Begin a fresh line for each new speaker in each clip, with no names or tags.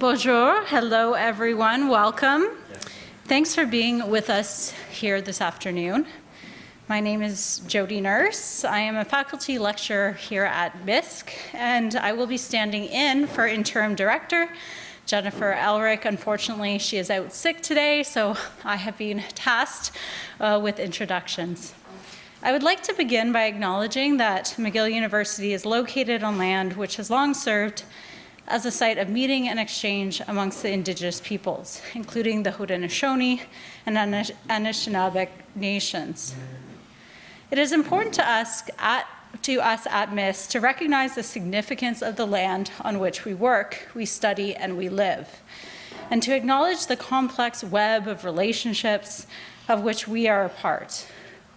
Bonjour, hello everyone, welcome. Thanks for being with us here this afternoon. My name is Jody Nurse. I am a faculty lecturer here at MISC, and I will be standing in for interim director Jennifer Elric. Unfortunately, she is out sick today, so I have been tasked with introductions. I would like to begin by acknowledging that McGill University is located on land which has long served as a site of meeting and exchange amongst the Indigenous peoples, including the Haudenosaunee and Anishinaabe nations. It is important to us at MISC to recognize the significance of the land on which we work, we study, and we live, and to acknowledge the complex web of relationships of which we are a part.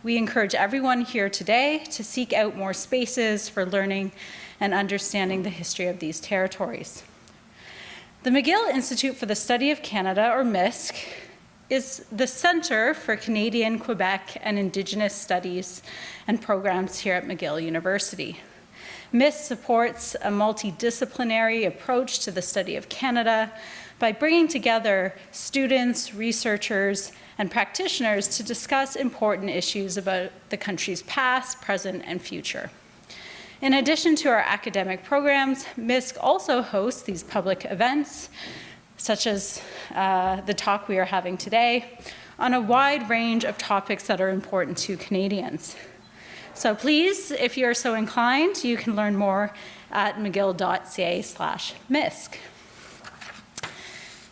We encourage everyone here today to seek out more spaces for learning and understanding the history of these territories. The McGill Institute for the Study of Canada, or MISC, is the Centre for Canadian, Quebec, and Indigenous Studies and programs here at McGill University. MISC supports a multidisciplinary approach to the study of Canada by bringing together students, researchers, and practitioners to discuss important issues about the country's past, present, and future. In addition to our academic programs, MISC also hosts these public events, such as the talk we are having today, on a wide range of topics that are important to Canadians. So please, if you're so inclined, you can learn more at mcgill.ca/MISC.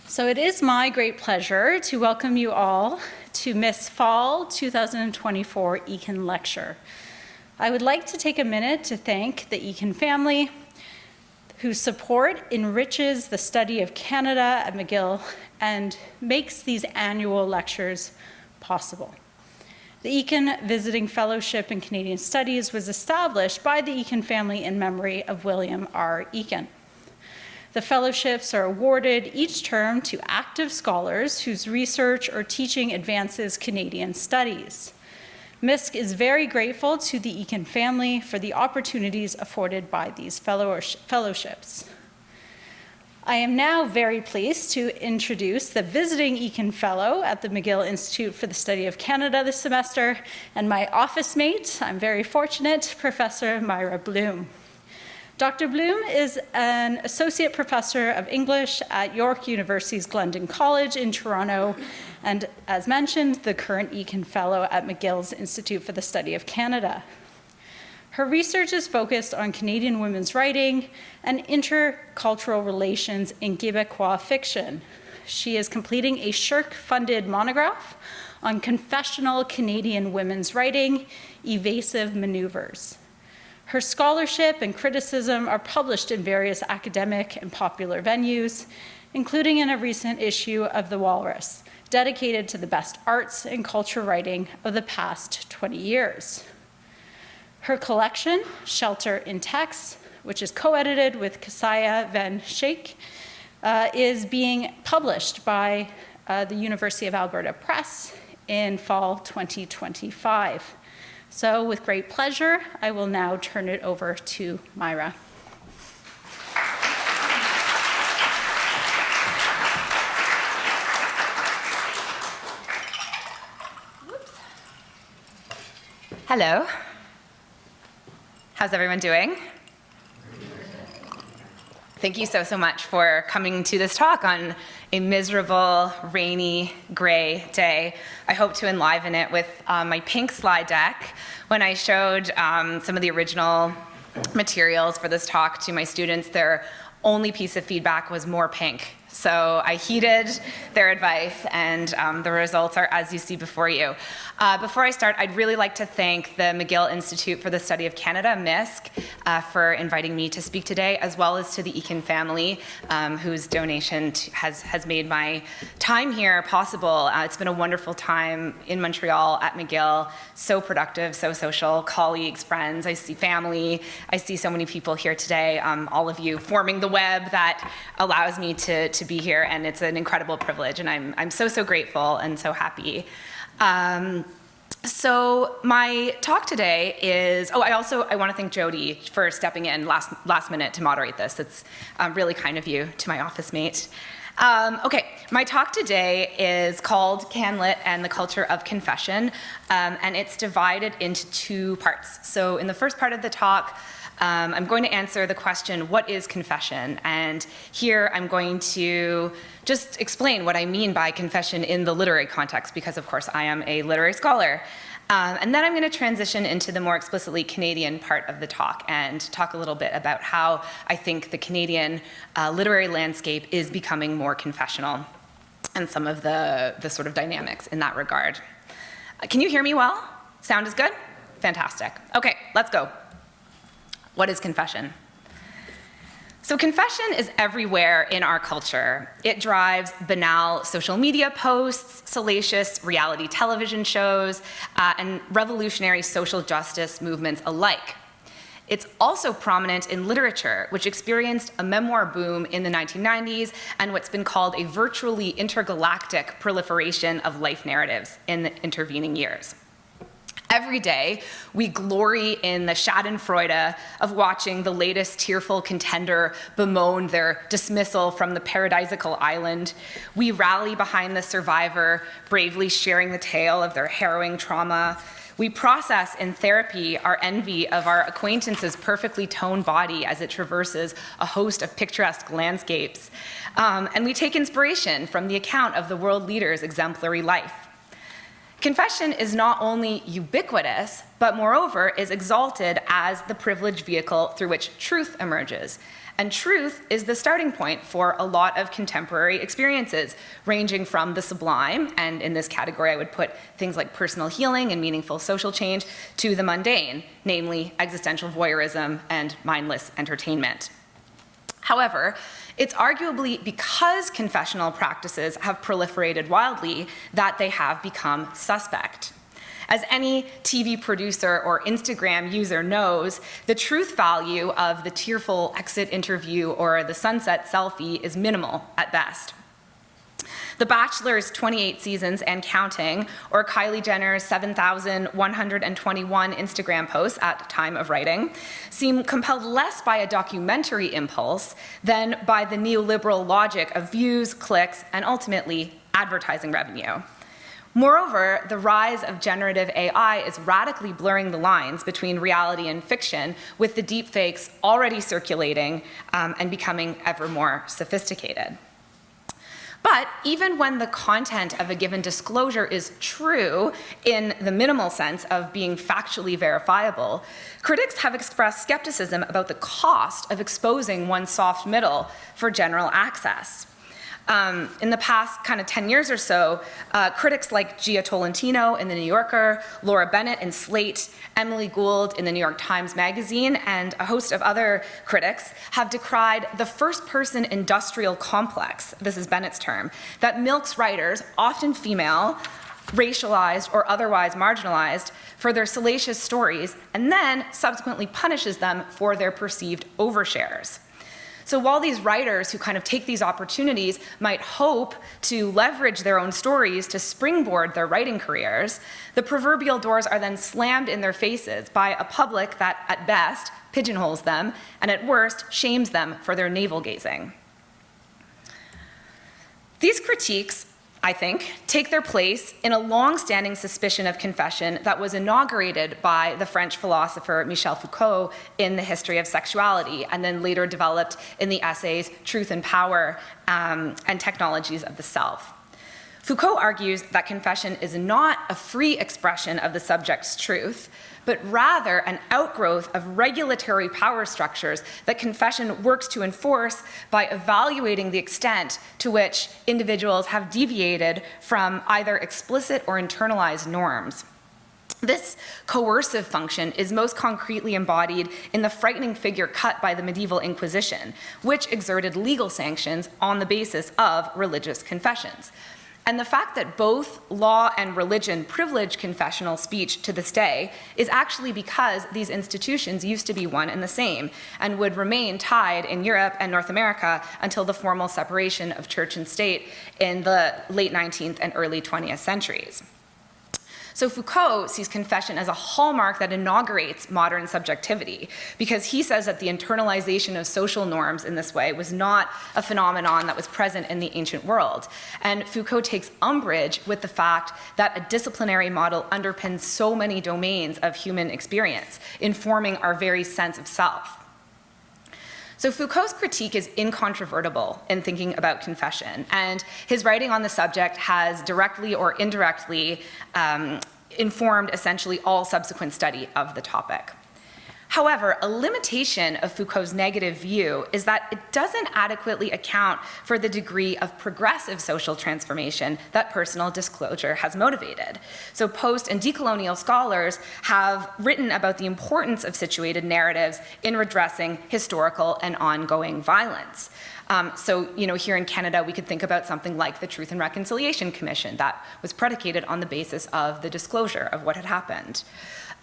So it is my great pleasure to welcome you all to MISC Fall 2024 Eakin Lecture. I would like to take a minute to thank the Eakin family, whose support enriches the study of Canada at McGill and makes these annual lectures possible. The Eakin Visiting Fellowship in Canadian Studies was established by the Eakin family in memory of William R. Eakin. The fellowships are awarded each term to active scholars whose research or teaching advances Canadian studies. MISC is very grateful to the Eakin family for the opportunities afforded by these fellowships. I am now very pleased to introduce the Visiting Eakin Fellow at the McGill Institute for the Study of Canada this semester, and my office mate, I'm very fortunate, Professor Myra Bloom. Dr. Bloom is an Associate Professor of English at York University's Glendon College in Toronto, and as mentioned, the current Eakin Fellow at McGill's Institute for the Study of Canada. Her research is focused on Canadian women's writing and intercultural relations in Québecois fiction. She is completing a SSHRC-funded monograph on confessional Canadian women's writing, Evasive Maneuvers. Her scholarship and criticism are published in various academic and popular venues, including in a recent issue of the Walrus, dedicated to the best arts and culture writing of the past 20 years. Her collection, Shelter in Text, which is co-edited with Kasia Van Schaik, is being published by the University of Alberta Press in fall 2025. So with great pleasure, I will now turn it over to Myra.
Hello. How's everyone doing? Thank you so much for coming to this talk on a miserable, rainy, gray day. I hope to enliven it with my pink slide deck. When I showed some of the original materials for this talk to my students, their only piece of feedback was more pink. So I heeded their advice, and the results are as you see before you. Before I start, I'd really like to thank the McGill Institute for the Study of Canada, MISC, for inviting me to speak today, as well as to the Eakin family, whose donation has made my time here possible. It's been a wonderful time in Montreal at McGill, so productive, so social, colleagues, friends, I see family, I see so many people here today, all of you forming the web that allows me to be here, and it's an incredible privilege, and I'm so grateful and so happy. So my talk today is, I want to thank Jody for stepping in last minute to moderate this. It's really kind of you, to my office mate. Okay, my talk today is called Canlit and the Culture of Confession, and it's divided into two parts. So in the first part of the talk, I'm going to answer the question, what is confession? And here I'm going to just explain what I mean by confession in the literary context, because of course I am a literary scholar. And then I'm going to transition into the more explicitly Canadian part of the talk and talk a little bit about how I think the Canadian literary landscape is becoming more confessional and some of the sort of dynamics in that regard. Can you hear me well? Sound is good? Fantastic. Okay, let's go. What is confession? So confession is everywhere in our culture. It drives banal social media posts, salacious reality television shows, and revolutionary social justice movements alike. It's also prominent in literature, which experienced a memoir boom in the 1990s and what's been called a virtually intergalactic proliferation of life narratives in the intervening years. Every day, we glory in the schadenfreude of watching the latest tearful contender bemoan their dismissal from the paradisical island. We rally behind the survivor, bravely sharing the tale of their harrowing trauma. We process in therapy our envy of our acquaintance's perfectly toned body as it traverses a host of picturesque landscapes. And we take inspiration from the account of the world leader's exemplary life. Confession is not only ubiquitous, but moreover is exalted as the privileged vehicle through which truth emerges. And truth is the starting point for a lot of contemporary experiences, ranging from the sublime, and in this category I would put things like personal healing and meaningful social change, to the mundane, namely existential voyeurism and mindless entertainment. However, it's arguably because confessional practices have proliferated wildly that they have become suspect. As any TV producer or Instagram user knows, the truth value of the tearful exit interview or the sunset selfie is minimal at best. The Bachelor's 28 seasons and counting, or Kylie Jenner's 7,121 Instagram posts at time of writing, seem compelled less by a documentary impulse than by the neoliberal logic of views, clicks, and ultimately advertising revenue. Moreover, the rise of generative AI is radically blurring the lines between reality and fiction, with the deepfakes already circulating and becoming ever more sophisticated. But even when the content of a given disclosure is true in the minimal sense of being factually verifiable, critics have expressed skepticism about the cost of exposing one's soft middle for general access. In the past kind of 10 years or so, critics like Gia Tolentino in The New Yorker, Laura Bennett in Slate, Emily Gould in the New York Times Magazine, and a host of other critics have decried the first-person industrial complex, this is Bennett's term, that milks writers, often female, racialized or otherwise marginalized, for their salacious stories, and then subsequently punishes them for their perceived overshares. So while these writers who kind of take these opportunities might hope to leverage their own stories to springboard their writing careers, the proverbial doors are then slammed in their faces by a public that, at best, pigeonholes them, and at worst, shames them for their navel-gazing. These critiques, I think, take their place in a long-standing suspicion of confession that was inaugurated by the French philosopher Michel Foucault in The History of Sexuality, and then later developed in the essays Truth and Power and Technologies of the Self. Foucault argues that confession is not a free expression of the subject's truth, but rather an outgrowth of regulatory power structures that confession works to enforce by evaluating the extent to which individuals have deviated from either explicit or internalized norms. This coercive function is most concretely embodied in the frightening figure cut by the medieval Inquisition, which exerted legal sanctions on the basis of religious confessions. And the fact that both law and religion privilege confessional speech to this day is actually because these institutions used to be one and the same and would remain tied in Europe and North America until the formal separation of church and state in the late 19th and early 20th centuries. So Foucault sees confession as a hallmark that inaugurates modern subjectivity, because he says that the internalization of social norms in this way was not a phenomenon that was present in the ancient world. And Foucault takes umbrage with the fact that a disciplinary model underpins so many domains of human experience, informing our very sense of self. So Foucault's critique is incontrovertible in thinking about confession, and his writing on the subject has directly or indirectly informed essentially all subsequent study of the topic. However, a limitation of Foucault's negative view is that it doesn't adequately account for the degree of progressive social transformation that personal disclosure has motivated. So post and decolonial scholars have written about the importance of situated narratives in redressing historical and ongoing violence. Here in Canada, we could think about something like the Truth and Reconciliation Commission that was predicated on the basis of the disclosure of what had happened.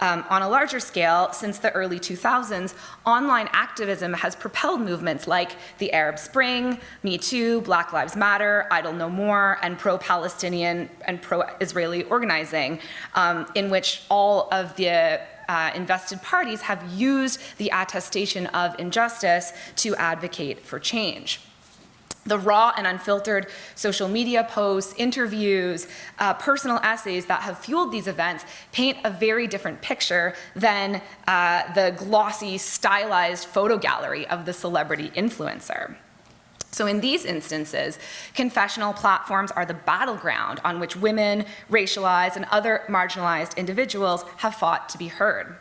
On a larger scale, since the early 2000s, online activism has propelled movements like the Arab Spring, Me Too, Black Lives Matter, Idle No More, and pro-Palestinian and pro-Israeli organizing, in which all of the invested parties have used the attestation of injustice to advocate for change. The raw and unfiltered social media posts, interviews, personal essays that have fueled these events paint a very different picture than the glossy, stylized photo gallery of the celebrity influencer. So in these instances, confessional platforms are the battleground on which women, racialized, and other marginalized individuals have fought to be heard.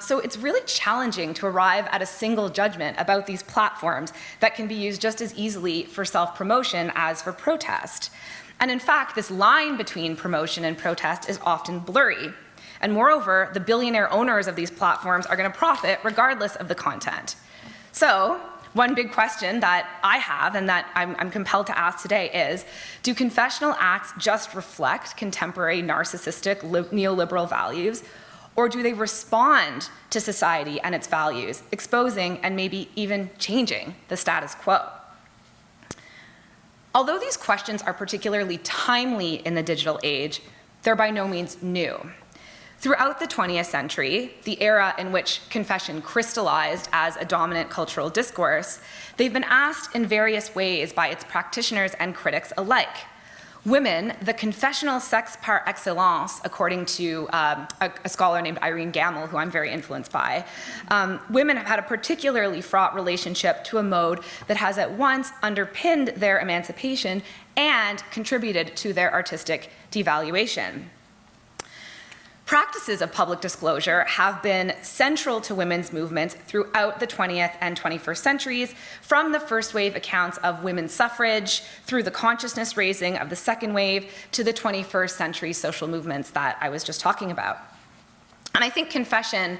So it's really challenging to arrive at a single judgment about these platforms that can be used just as easily for self-promotion as for protest. And in fact, this line between promotion and protest is often blurry. And moreover, the billionaire owners of these platforms are going to profit regardless of the content. So one big question that I have and that I'm compelled to ask today is, do confessional acts just reflect contemporary narcissistic neoliberal values? Or do they respond to society and its values, exposing and maybe even changing the status quo? Although these questions are particularly timely in the digital age, they're by no means new. Throughout the 20th century, the era in which confession crystallized as a dominant cultural discourse, they've been asked in various ways by its practitioners and critics alike. Women, the confessional sex par excellence, according to a scholar named Irene Gamble, who I'm very influenced by, women have had a particularly fraught relationship to a mode that has at once underpinned their emancipation and contributed to their artistic devaluation. Practices of public disclosure have been central to women's movements throughout the 20th and 21st centuries, from the first wave accounts of women's suffrage, through the consciousness raising of the second wave, to the 21st century social movements that I was just talking about. And I think confession,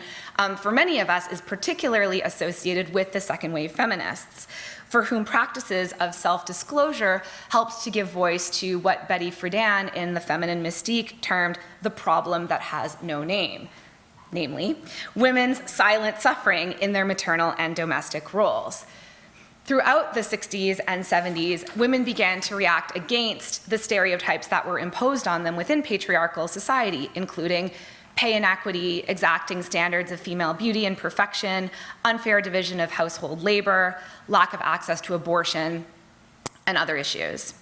for many of us, is particularly associated with the second wave feminists, for whom practices of self-disclosure helped to give voice to what Betty Friedan in The Feminine Mystique termed the problem that has no name, namely, women's silent suffering in their maternal and domestic roles. Throughout the 60s and 70s, women began to react against the stereotypes that were imposed on them within patriarchal society, including pay inequity, exacting standards of female beauty and perfection, unfair division of household labor, lack of access to abortion, and other issues.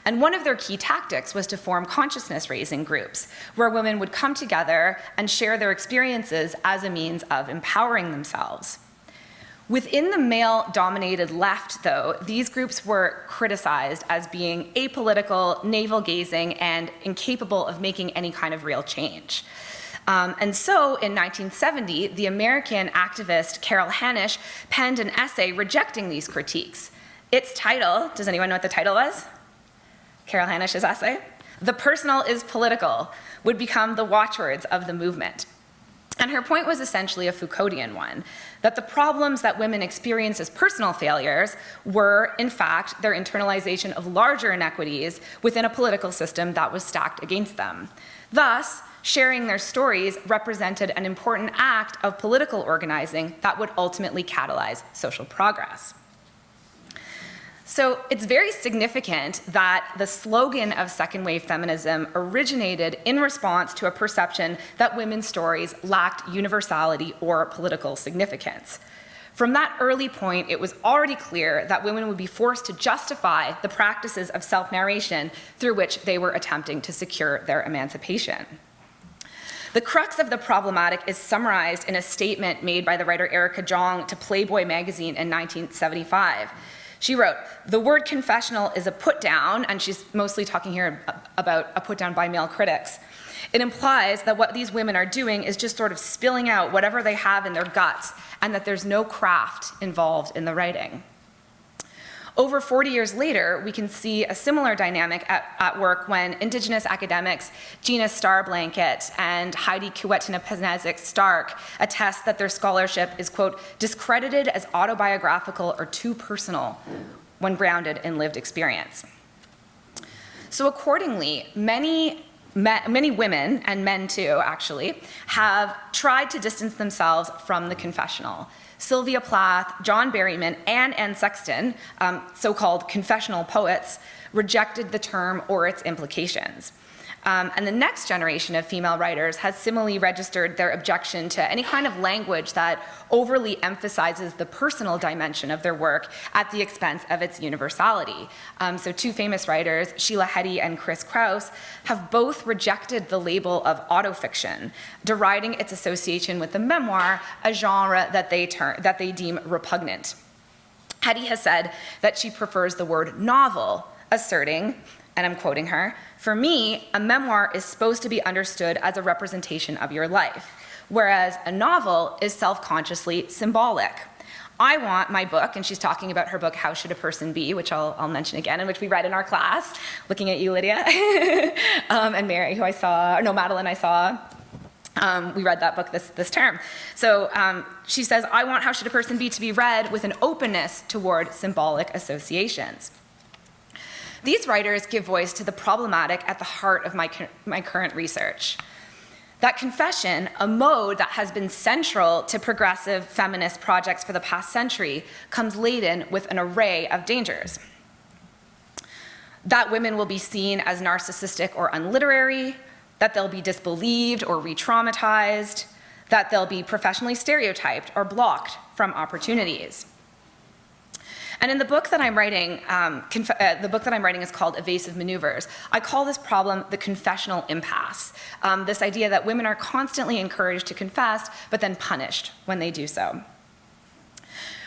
And one of their key tactics was to form consciousness-raising groups, where women would come together and share their experiences as a means of empowering themselves. Within the male-dominated left, though, these groups were criticized as being apolitical, navel-gazing, and incapable of making any kind of real change. And so in 1970, the American activist Carol Hanisch penned an essay rejecting these critiques. Its title, does anyone know what the title was? Carol Hanisch's essay? "The Personal is Political," would become the watchwords of the movement. And her point was essentially a Foucauldian one, that the problems that women experience as personal failures were, in fact, their internalization of larger inequities within a political system that was stacked against them. Thus, sharing their stories represented an important act of political organizing that would ultimately catalyze social progress. So it's very significant that the slogan of second wave feminism originated in response to a perception that women's stories lacked universality or political significance. From that early point, it was already clear that women would be forced to justify the practices of self-narration through which they were attempting to secure their emancipation. The crux of the problematic is summarized in a statement made by the writer Erica Jong to Playboy magazine in 1975. She wrote, "The word confessional is a put-down," and she's mostly talking here about a put-down by male critics. "It implies that what these women are doing is just sort of spilling out whatever they have in their guts, and that there's no craft involved in the writing." Over 40 years later, we can see a similar dynamic at work when Indigenous academics Gina Starblanket and Heidi Kiwetinopenezik-Stark attest that their scholarship is, quote, discredited as autobiographical or too personal when grounded in lived experience. So accordingly, many women, and men too, actually, have tried to distance themselves from the confessional. Sylvia Plath, John Berryman, and Anne Sexton, so-called confessional poets, rejected the term or its implications. And the next generation of female writers has similarly registered their objection to any kind of language that overly emphasizes the personal dimension of their work at the expense of its universality. So two famous writers, Sheila Heti and Chris Kraus, have both rejected the label of autofiction, deriding its association with the memoir, a genre that they deem repugnant. Heti has said that she prefers the word novel, asserting, and I'm quoting her, "For me, a memoir is supposed to be understood as a representation of your life, whereas a novel is self-consciously symbolic. I want my book," and she's talking about her book, How Should a Person Be, which I'll mention again, and which we read in our class, looking at you, Lydia, and Mary, Madeline, I saw. We read that book this term. So she says, "I want How Should a Person Be to be read with an openness toward symbolic associations." These writers give voice to the problematic at the heart of my current research. That confession, a mode that has been central to progressive feminist projects for the past century, comes laden with an array of dangers. That women will be seen as narcissistic or unliterary, that they'll be disbelieved or re-traumatized, that they'll be professionally stereotyped or blocked from opportunities. And in the book that I'm writing, is called Evasive Maneuvers. I call this problem the confessional impasse, this idea that women are constantly encouraged to confess, but then punished when they do so.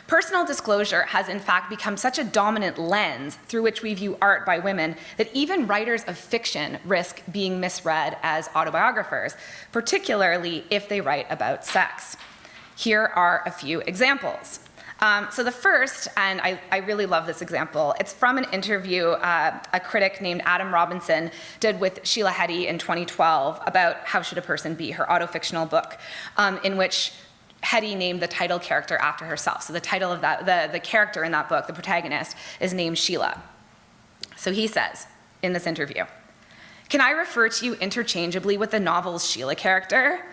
Personal disclosure has in fact become such a dominant lens through which we view art by women that even writers of fiction risk being misread as autobiographers, particularly if they write about sex. Here are a few examples. So the first, and I really love this example, it's from an interview a critic named Adam Robinson did with Sheila Heti in 2012 about How Should a Person Be, her autofictional book, in which Heti named the title character after herself. So the title of the character in that book, the protagonist, is named Sheila. So he says in this interview, "Can I refer to you interchangeably with the novel's Sheila character?"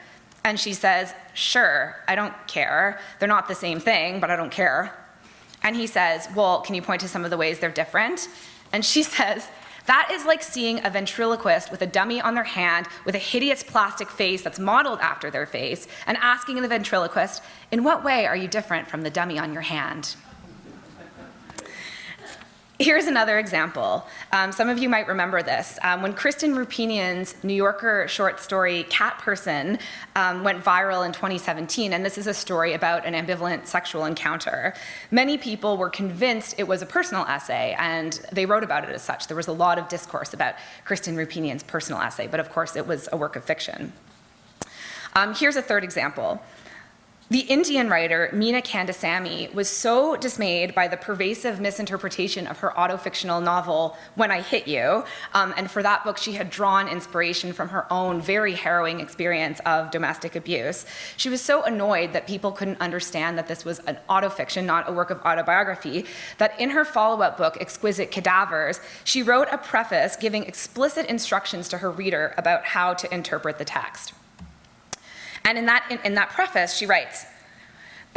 And she says, "Sure, I don't care. They're not the same thing, but I don't care." And he says, "Well, can you point to some of the ways they're different?" And she says, "That is like seeing a ventriloquist with a dummy on their hand with a hideous plastic face that's modeled after their face and asking the ventriloquist, 'In what way are you different from the dummy on your hand?'" Here's another example. Some of you might remember this. When Kristen Rupinian's New Yorker short story Cat Person went viral in 2017, and this is a story about an ambivalent sexual encounter, many people were convinced it was a personal essay, and they wrote about it as such. There was a lot of discourse about Kristen Rupinian's personal essay, but of course it was a work of fiction. Here's a third example. The Indian writer Meena Kandasamy was so dismayed by the pervasive misinterpretation of her autofictional novel, When I Hit You, and for that book she had drawn inspiration from her own very harrowing experience of domestic abuse. She was so annoyed that people couldn't understand that this was an autofiction, not a work of autobiography, that in her follow-up book, Exquisite Cadavers, she wrote a preface giving explicit instructions to her reader about how to interpret the text. And in that preface, she writes,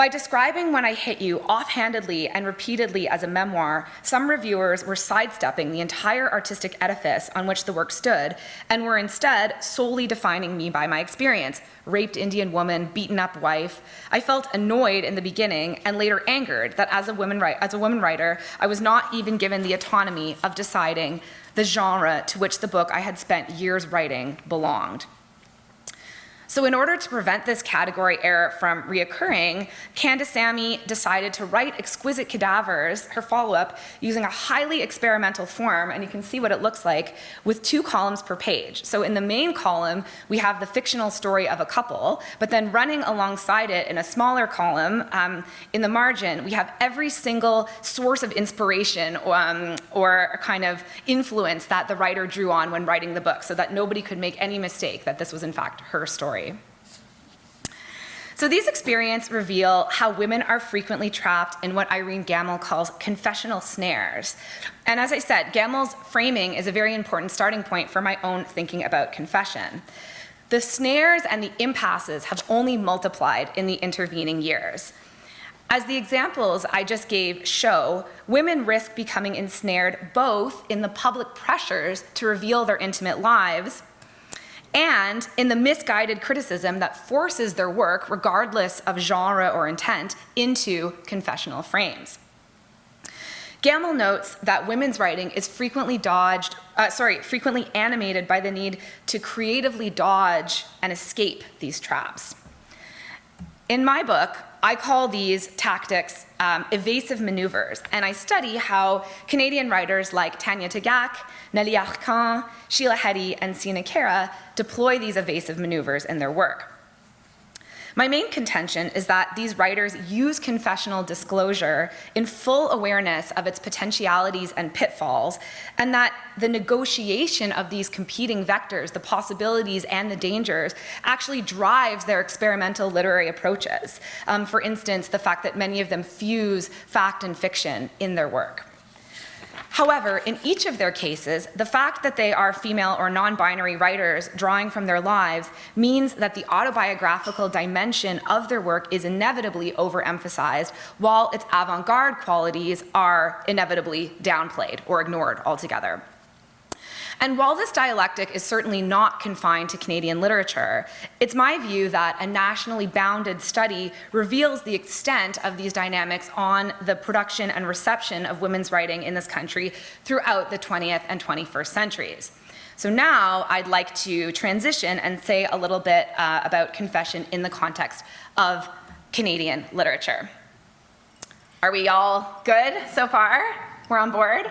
By describing When I Hit You offhandedly and repeatedly as a memoir, some reviewers were sidestepping the entire artistic edifice on which the work stood and were instead solely defining me by my experience. Raped Indian woman, beaten up wife. I felt annoyed in the beginning and later angered that as a woman writer, I was not even given the autonomy of deciding the genre to which the book I had spent years writing belonged. So in order to prevent this category error from reoccurring, Candace Sammy decided to write Exquisite Cadavers, her follow-up, using a highly experimental form, and you can see what it looks like, with 2 columns per page. So in the main column, we have the fictional story of a couple, but then running alongside it in a smaller column, in the margin, we have every single source of inspiration or a kind of influence that the writer drew on when writing the book, so that nobody could make any mistake that this was in fact her story. So these experiences reveal how women are frequently trapped in what Irene Gamel calls confessional snares. And as I said, Gamel's framing is a very important starting point for my own thinking about confession. The snares and the impasses have only multiplied in the intervening years. As the examples I just gave show, women risk becoming ensnared both in the public pressures to reveal their intimate lives and in the misguided criticism that forces their work, regardless of genre or intent, into confessional frames. Gamel notes that women's writing is frequently animated by the need to creatively dodge and escape these traps. In my book, I call these tactics evasive maneuvers, and I study how Canadian writers like Tanya Tagaq, Nellie Arcan, Sheila Heti, and Sina Cara deploy these evasive maneuvers in their work. My main contention is that these writers use confessional disclosure in full awareness of its potentialities and pitfalls, and that the negotiation of these competing vectors, the possibilities and the dangers, actually drives their experimental literary approaches. For instance, the fact that many of them fuse fact and fiction in their work. However, in each of their cases, the fact that they are female or non-binary writers drawing from their lives means that the autobiographical dimension of their work is inevitably overemphasized, while its avant-garde qualities are inevitably downplayed or ignored altogether. And while this dialectic is certainly not confined to Canadian literature, it's my view that a nationally bounded study reveals the extent of these dynamics on the production and reception of women's writing in this country throughout the 20th and 21st centuries. So now I'd like to transition and say a little bit about confession in the context of Canadian literature. Are we all good so far? We're on board?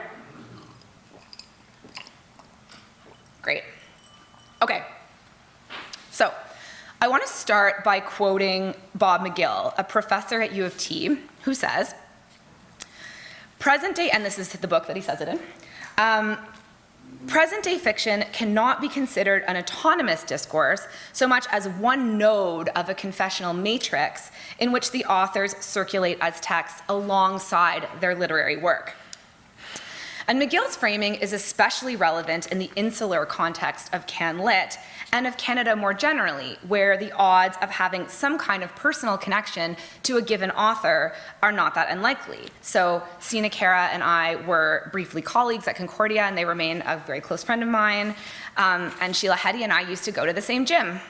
Great. Okay. So I want to start by quoting Bob McGill, a professor at U of T, who says, present day, and this is the book that he says it in, present day fiction cannot be considered an autonomous discourse so much as one node of a confessional matrix in which the authors circulate as texts alongside their literary work. And McGill's framing is especially relevant in the insular context of Canlit and of Canada more generally, where the odds of having some kind of personal connection to a given author are not that unlikely. So Sina Cara and I were briefly colleagues at Concordia, and they remain a very close friend of mine. And Sheila Heti and I used to go to the same gym.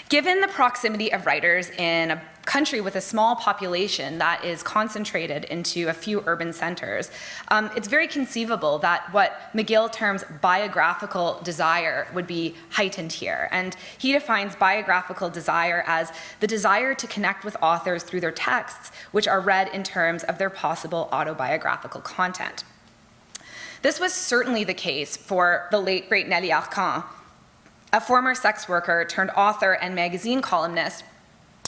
Given the proximity of writers in a country with a small population that is concentrated into a few urban centers, it's very conceivable that what McGill terms biographical desire would be heightened here. And he defines biographical desire as the desire to connect with authors through their texts, which are read in terms of their possible autobiographical content. This was certainly the case for the late, great Nellie Arcan, a former sex worker turned author and magazine columnist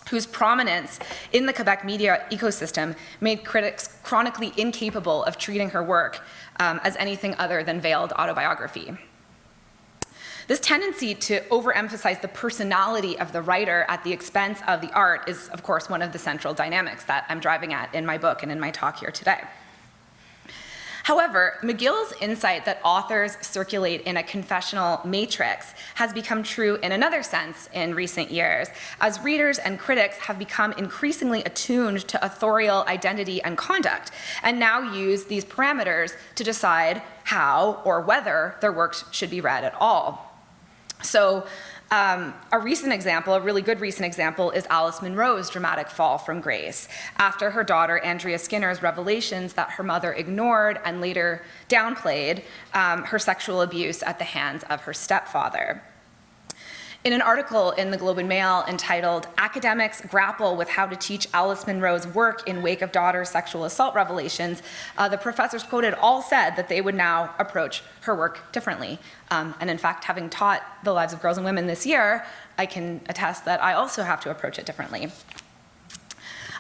whose prominence in the Quebec media ecosystem made critics chronically incapable of treating her work as anything other than veiled autobiography. This tendency to overemphasize the personality of the writer at the expense of the art is, of course, one of the central dynamics that I'm driving at in my book and in my talk here today. However, McGill's insight that authors circulate in a confessional matrix has become true in another sense in recent years, as readers and critics have become increasingly attuned to authorial identity and conduct, and now use these parameters to decide how or whether their works should be read at all. So, a recent example, a really good recent example, is Alice Munro's dramatic fall from grace, after her daughter Andrea Skinner's revelations that her mother ignored and later downplayed her sexual abuse at the hands of her stepfather. In an article in the Globe and Mail entitled "Academics Grapple with How to Teach Alice Munro's Work in Wake of Daughter's Sexual Assault Revelations," the professors quoted all said that they would now approach her work differently. And in fact, having taught the lives of girls and women this year, I can attest that I also have to approach it differently.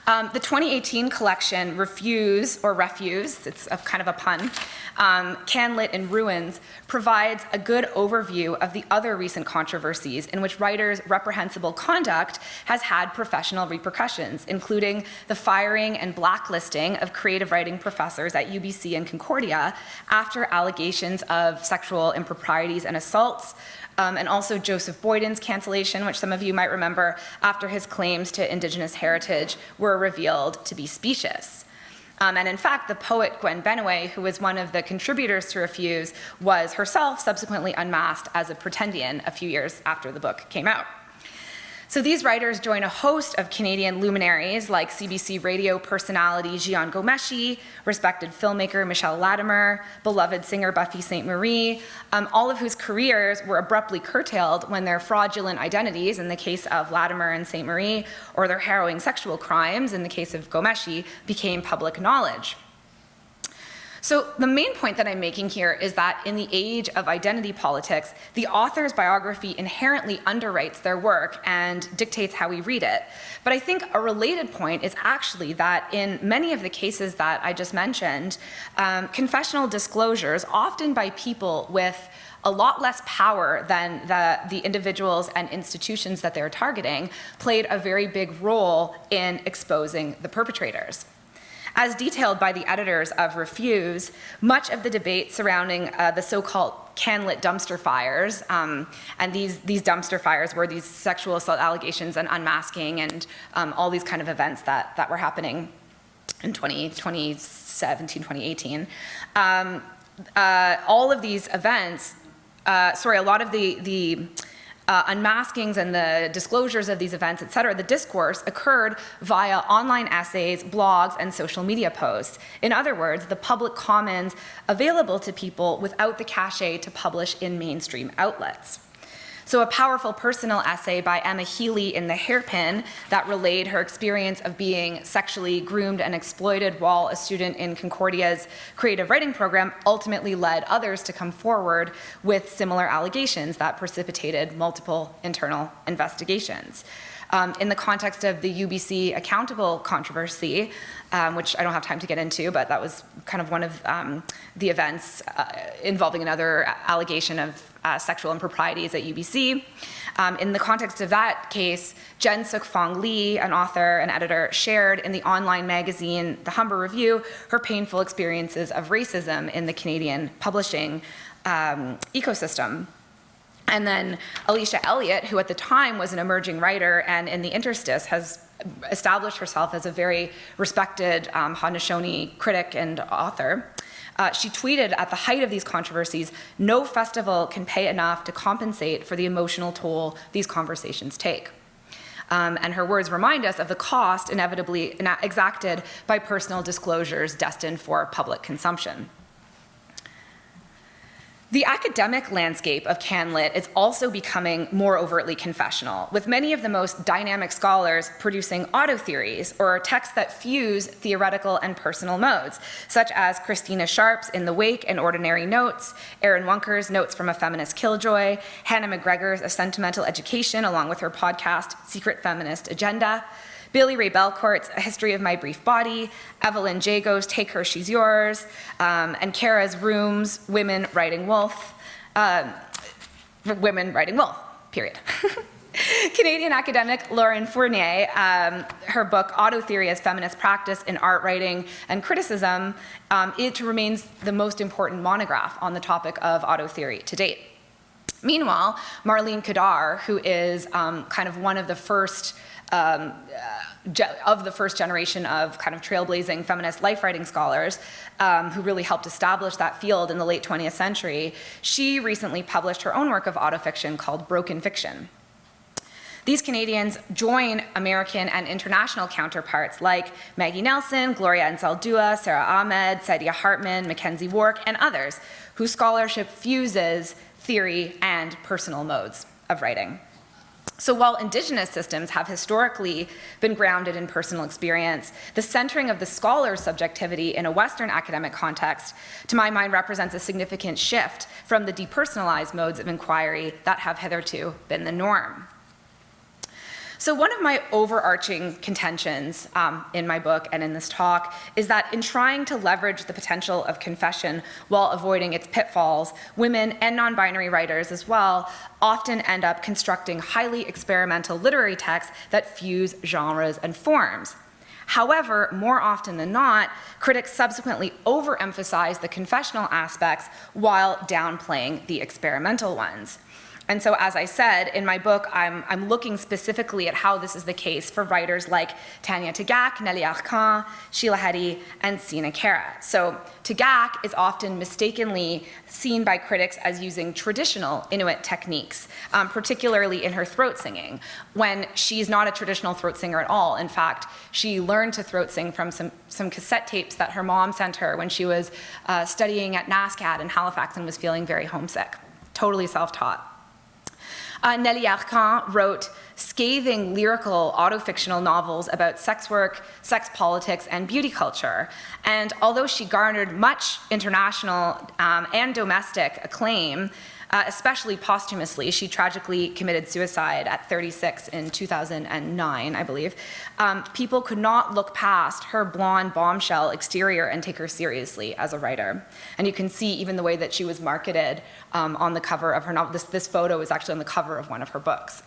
The 2018 collection, Refuse, it's kind of a pun, Canlit in Ruins, provides a good overview of the other recent controversies in which writers' reprehensible conduct has had professional repercussions, including the firing and blacklisting of creative writing professors at UBC and Concordia after allegations of sexual improprieties and assaults, and also Joseph Boyden's cancellation, which some of you might remember, after his claims to Indigenous heritage were revealed to be specious. And in fact, the poet Gwen Benaway, who was one of the contributors to Refuse, was herself subsequently unmasked as a pretendian a few years after the book came out. So these writers join a host of Canadian luminaries like CBC radio personality Jian Ghomeshi, respected filmmaker Michelle Latimer, beloved singer Buffy Sainte-Marie, all of whose careers were abruptly curtailed when their fraudulent identities, in the case of Latimer and Sainte-Marie, or their harrowing sexual crimes, in the case of Ghomeshi, became public knowledge. So the main point that I'm making here is that in the age of identity politics, the author's biography inherently underwrites their work and dictates how we read it. But I think a related point is actually that in many of the cases that I just mentioned, confessional disclosures, often by people with a lot less power than the individuals and institutions that they're targeting, played a very big role in exposing the perpetrators. As detailed by the editors of Refuse, much of the debate surrounding the so-called Canlit dumpster fires, and these dumpster fires were these sexual assault allegations and unmasking and all these kind of events that were happening in 2017, 2018. All of these events, a lot of the unmaskings and the disclosures of these events, et cetera, the discourse occurred via online essays, blogs, and social media posts. In other words, the public commons available to people without the cachet to publish in mainstream outlets. So a powerful personal essay by Emma Healy in The Hairpin that relayed her experience of being sexually groomed and exploited while a student in Concordia's creative writing program ultimately led others to come forward with similar allegations that precipitated multiple internal investigations. In the context of the UBC accountable controversy, which I don't have time to get into, but that was kind of one of the events involving another allegation of sexual improprieties at UBC. In the context of that case, Jen Suk-Fong Lee, an author and editor, shared in the online magazine The Humber Review her painful experiences of racism in the Canadian publishing ecosystem. And then Alicia Elliott, who at the time was an emerging writer and in the interstice has established herself as a very respected Haudenosaunee critic and author, she tweeted at the height of these controversies, "No festival can pay enough to compensate for the emotional toll these conversations take." And her words remind us of the cost inevitably exacted by personal disclosures destined for public consumption. The academic landscape of Canlit is also becoming more overtly confessional, with many of the most dynamic scholars producing auto-theories, or texts that fuse theoretical and personal modes, such as Christina Sharp's In the Wake and Ordinary Notes, Erin Wunker's Notes from a Feminist Killjoy, Hannah McGregor's A Sentimental Education, along with her podcast Secret Feminist Agenda, Billy Ray Belcourt's A History of My Brief Body, Evelyn Jago's Take Her, She's Yours, and Kara's Room's Women Writing Wolf, period. Canadian academic Lauren Fournier, her book Auto Theory as Feminist Practice in Art, Writing, and Criticism, it remains the most important monograph on the topic of auto theory to date. Meanwhile, Marlene Kadar, who is kind of one of the first generation of kind of trailblazing feminist life writing scholars who really helped establish that field in the late 20th century, she recently published her own work of autofiction called Broken Fiction. These Canadians join American and international counterparts like Maggie Nelson, Gloria Anzaldúa, Sarah Ahmed, Saidiya Hartman, Mackenzie Wark, and others whose scholarship fuses theory and personal modes of writing. So while Indigenous systems have historically been grounded in personal experience, the centering of the scholar's subjectivity in a Western academic context, to my mind, represents a significant shift from the depersonalized modes of inquiry that have hitherto been the norm. So one of my overarching contentions in my book and in this talk is that in trying to leverage the potential of confession while avoiding its pitfalls, women and non-binary writers as well often end up constructing highly experimental literary texts that fuse genres and forms. However, more often than not, critics subsequently overemphasize the confessional aspects while downplaying the experimental ones. And so, as I said, in my book, I'm looking specifically at how this is the case for writers like Tanya Tagaq, Nellie Arcan, Sheila Heti, and Sina Cara. So Tagaq is often mistakenly seen by critics as using traditional Inuit techniques, particularly in her throat singing, when she's not a traditional throat singer at all. In fact, she learned to throat sing from some cassette tapes that her mom sent her when she was studying at NASCAD in Halifax and was feeling very homesick. Totally self-taught. Nellie Arcan wrote scathing lyrical autofictional novels about sex work, sex politics, and beauty culture. And although she garnered much international and domestic acclaim, especially posthumously, she tragically committed suicide at 36 in 2009, I believe. People could not look past her blonde bombshell exterior and take her seriously as a writer. And you can see even the way that she was marketed on the cover of her novel. This photo is actually on the cover of one of her books.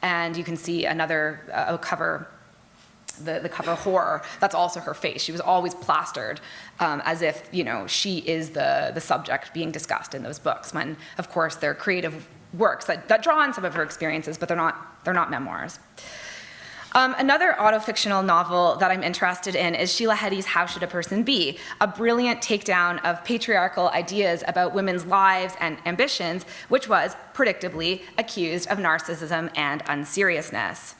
And you can see another cover, the cover horror, that's also her face. She was always plastered as if, you know, she is the subject being discussed in those books, when, of course, they're creative works that draw on some of her experiences, but they're not memoirs. Another autofictional novel that I'm interested in is Sheila Heti's How Should a Person Be?, a brilliant takedown of patriarchal ideas about women's lives and ambitions, which was, predictably, accused of narcissism and unseriousness.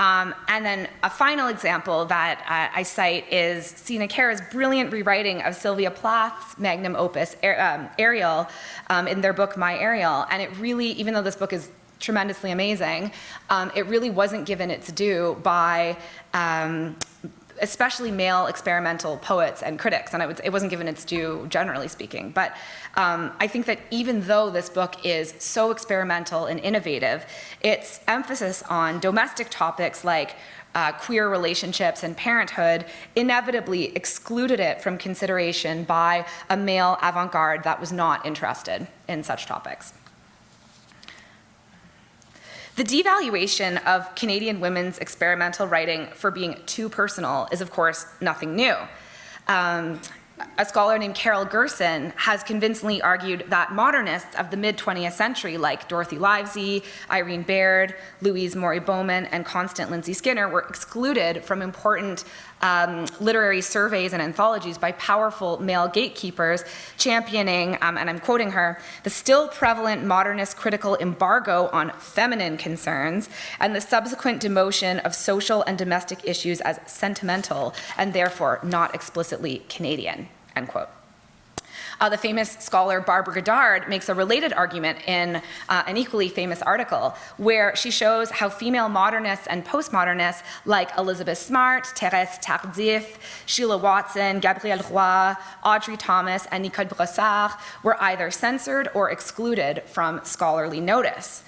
And then a final example that I cite is Sina Cara's brilliant rewriting of Sylvia Plath's magnum opus, Ariel, in their book, My Ariel. And it really, even though this book is tremendously amazing, it really wasn't given its due by especially male experimental poets and critics, and it wasn't given its due, generally speaking. But I think that even though this book is so experimental and innovative, its emphasis on domestic topics like queer relationships and parenthood inevitably excluded it from consideration by a male avant-garde that was not interested in such topics. The devaluation of Canadian women's experimental writing for being too personal is, of course, nothing new. A scholar named Carol Gerson has convincingly argued that modernists of the mid-20th century, like Dorothy Livesey, Irene Baird, Louise Morey Bowman, and Constance Lindsay Skinner, were excluded from important literary surveys and anthologies by powerful male gatekeepers championing, and I'm quoting her, the still prevalent modernist critical embargo on feminine concerns and the subsequent demotion of social and domestic issues as sentimental and therefore not explicitly Canadian, end quote. The famous scholar Barbara Goddard makes a related argument in an equally famous article where she shows how female modernists and postmodernists like Elizabeth Smart, Thérèse Tardif, Sheila Watson, Gabrielle Roy, Audrey Thomas, and Nicole Brossard were either censored or excluded from scholarly notice.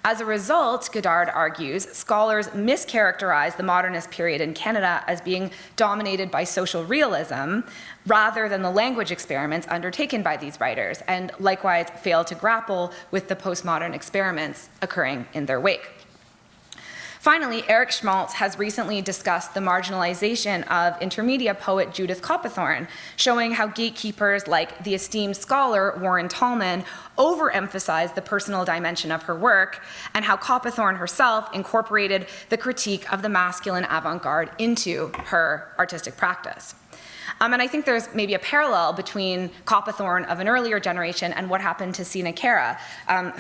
As a result, Goddard argues, scholars mischaracterize the modernist period in Canada as being dominated by social realism rather than the language experiments undertaken by these writers, and likewise fail to grapple with the postmodern experiments occurring in their wake. Finally, Eric Schmaltz has recently discussed the marginalization of intermedia poet Judith Copperthorne, showing how gatekeepers like the esteemed scholar Warren Tallman overemphasized the personal dimension of her work, and how Copperthorne herself incorporated the critique of the masculine avant-garde into her artistic practice. And I think there's maybe a parallel between Copperthorne of an earlier generation and what happened to Sina Cara,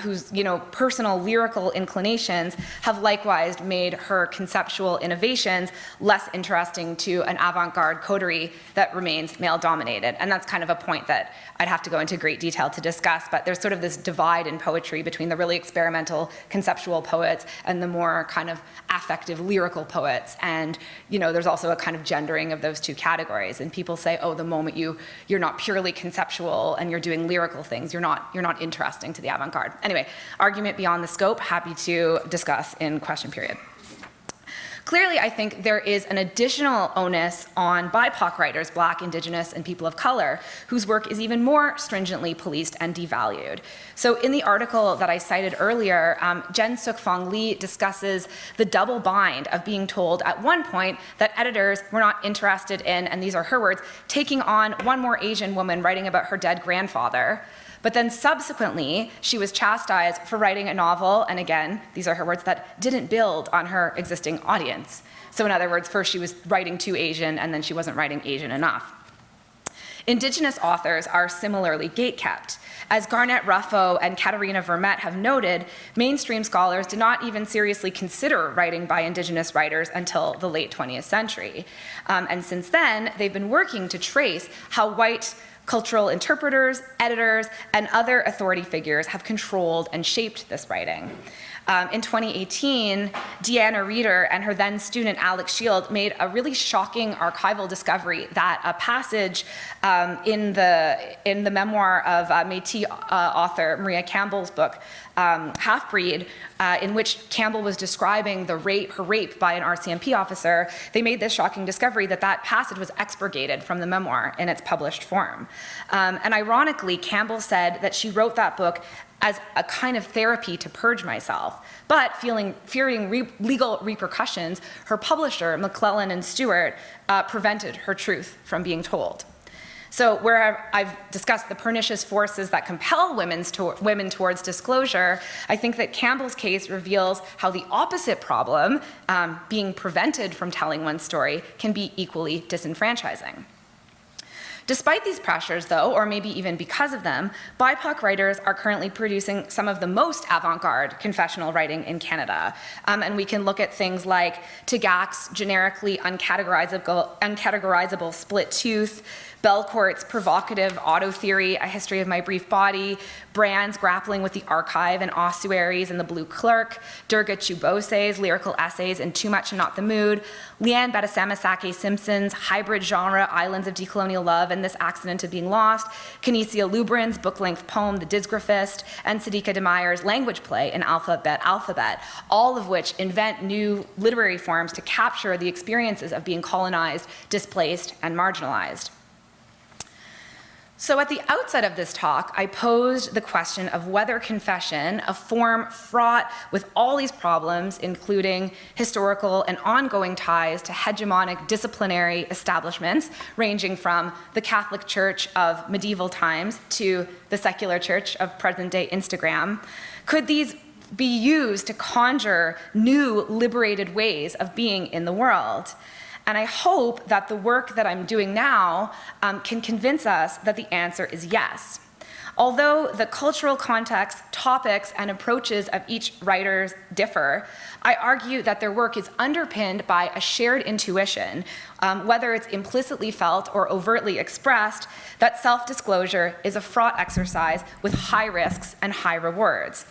whose personal lyrical inclinations have likewise made her conceptual innovations less interesting to an avant-garde coterie that remains male-dominated. And that's kind of a point that I'd have to go into great detail to discuss, but there's sort of this divide in poetry between the really experimental conceptual poets and the more kind of affective lyrical poets. And there's also a kind of gendering of those two categories. And people say, oh, the moment you're not purely conceptual and you're doing lyrical things, you're not interesting to the avant-garde. Anyway, argument beyond the scope, happy to discuss in question period. Clearly, I think there is an additional onus on BIPOC writers, Black, Indigenous, and people of color, whose work is even more stringently policed and devalued. So in the article that I cited earlier, Jen Suk-Fong Lee discusses the double bind of being told at one point that editors were not interested in, and these are her words, taking on one more Asian woman writing about her dead grandfather. But then subsequently, she was chastised for writing a novel, and again, these are her words, that didn't build on her existing audience. So in other words, first she was writing too Asian, and then she wasn't writing Asian enough. Indigenous authors are similarly gatekept. As Garnett Ruffo and Katarina Vermette have noted, mainstream scholars did not even seriously consider writing by Indigenous writers until the late 20th century. And since then, they've been working to trace how white cultural interpreters, editors, and other authority figures have controlled and shaped this writing. In 2018, Deanna Reeder and her then student Alex Shield made a really shocking archival discovery that a passage in the memoir of Métis author Maria Campbell's book, Half-Breed, in which Campbell was describing her rape by an RCMP officer, they made this shocking discovery that that passage was expurgated from the memoir in its published form. And ironically, Campbell said that she wrote that book as a kind of therapy to purge myself. But fearing legal repercussions, her publisher, McClellan and Stewart, prevented her truth from being told. So where I've discussed the pernicious forces that compel women towards disclosure, I think that Campbell's case reveals how the opposite problem, being prevented from telling one's story, can be equally disenfranchising. Despite these pressures, though, or maybe even because of them, BIPOC writers are currently producing some of the most avant-garde confessional writing in Canada. And we can look at things like Tagak's generically uncategorizable split tooth, Belcourt's provocative auto theory, A History of My Brief Body, Brand's grappling with the archive and ossuaries and the Blue Clerk, Durga Chubose's lyrical essays in Too Much and Not the Mood, Leanne Betasamasake Simpson's hybrid genre Islands of Decolonial Love and This Accident of Being Lost, Kinesia Lubrin's book-length poem The Disgraphist, and Sadiqa Demeyer's language play in Alphabet, all of which invent new literary forms to capture the experiences of being colonized, displaced, and marginalized. So at the outset of this talk, I posed the question of whether confession, a form fraught with all these problems, including historical and ongoing ties to hegemonic disciplinary establishments, ranging from the Catholic Church of medieval times to the secular church of present-day Instagram, could these be used to conjure new liberated ways of being in the world? And I hope that the work that I'm doing now can convince us that the answer is yes. Although the cultural context, topics, and approaches of each writer differ, I argue that their work is underpinned by a shared intuition, whether it's implicitly felt or overtly expressed, that self-disclosure is a fraught exercise with high risks and high rewards.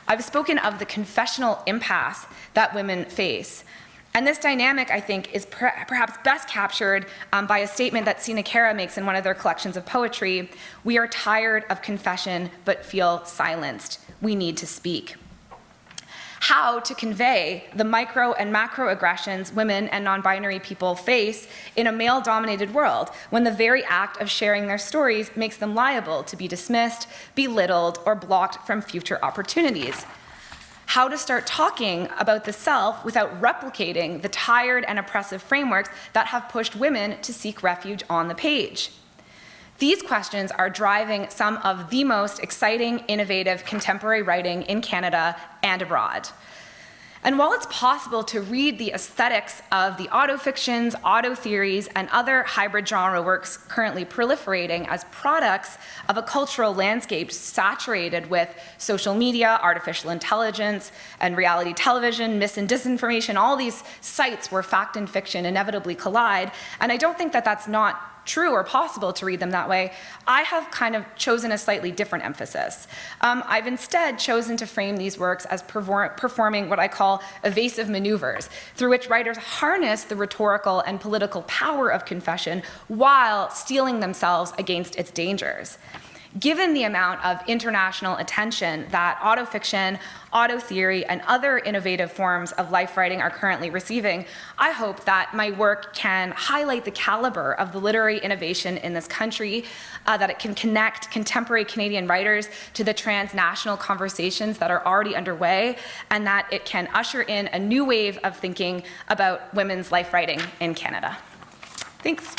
I've spoken of the confessional impasse that women face. And this dynamic, I think, is perhaps best captured by a statement that Sina Cara makes in one of their collections of poetry. We are tired of confession, but feel silenced. We need to speak. How to convey the micro and macro aggressions women and non-binary people face in a male-dominated world, when the very act of sharing their stories makes them liable to be dismissed, belittled, or blocked from future opportunities. how to start talking about the self without replicating the tired and oppressive frameworks that have pushed women to seek refuge on the page. These questions are driving some of the most exciting, innovative contemporary writing in Canada and abroad. And while it's possible to read the aesthetics of the autofictions, auto theories, and other hybrid genre works currently proliferating as products of a cultural landscape saturated with social media, artificial intelligence, and reality television, mis and disinformation, all these sites where fact and fiction inevitably collide, and I don't think that that's not true or possible to read them that way, I have kind of chosen a slightly different emphasis. I've instead chosen to frame these works as performing what I call evasive maneuvers, through which writers harness the rhetorical and political power of confession while steeling themselves against its dangers. Given the amount of international attention that autofiction, auto theory, and other innovative forms of life writing are currently receiving, I hope that my work can highlight the caliber of the literary innovation in this country, that it can connect contemporary Canadian writers to the transnational conversations that are already underway, and that it can usher in a new wave of thinking about women's life writing in Canada. Thanks.